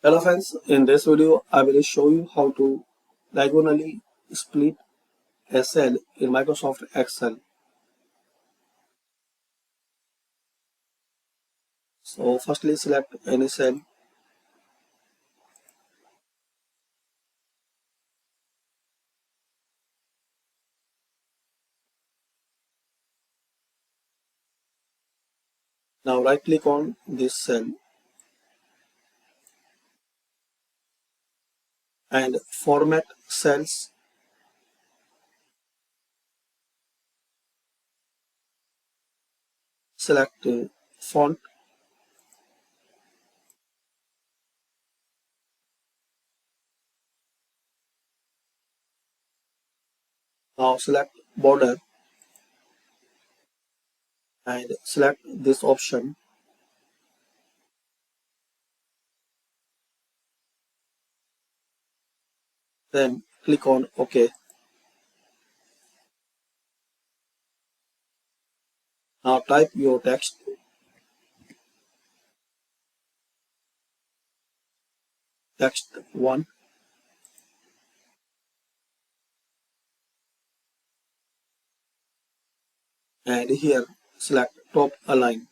Hello friends, in this video I will show you how to diagonally split a cell in Microsoft Excel. So firstly select any cell. Now right click on this cell and format cells. Select font. Now select border and select this option. Then click on OK. Now type your text. Text 1. And here select top align.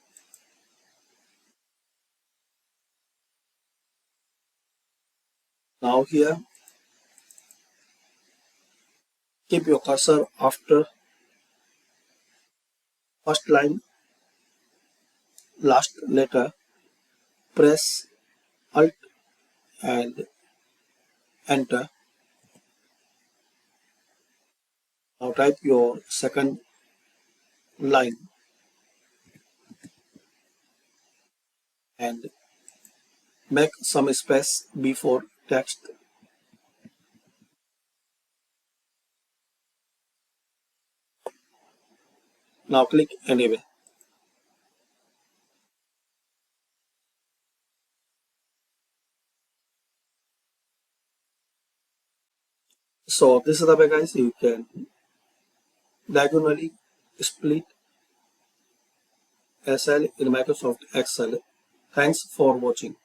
Now here keep your cursor after first line, last letter. Press Alt and enter. Now type your second line and make some space before text. Now click anyway. So this is the way guys you can diagonally split a cell in Microsoft Excel. Thanks for watching.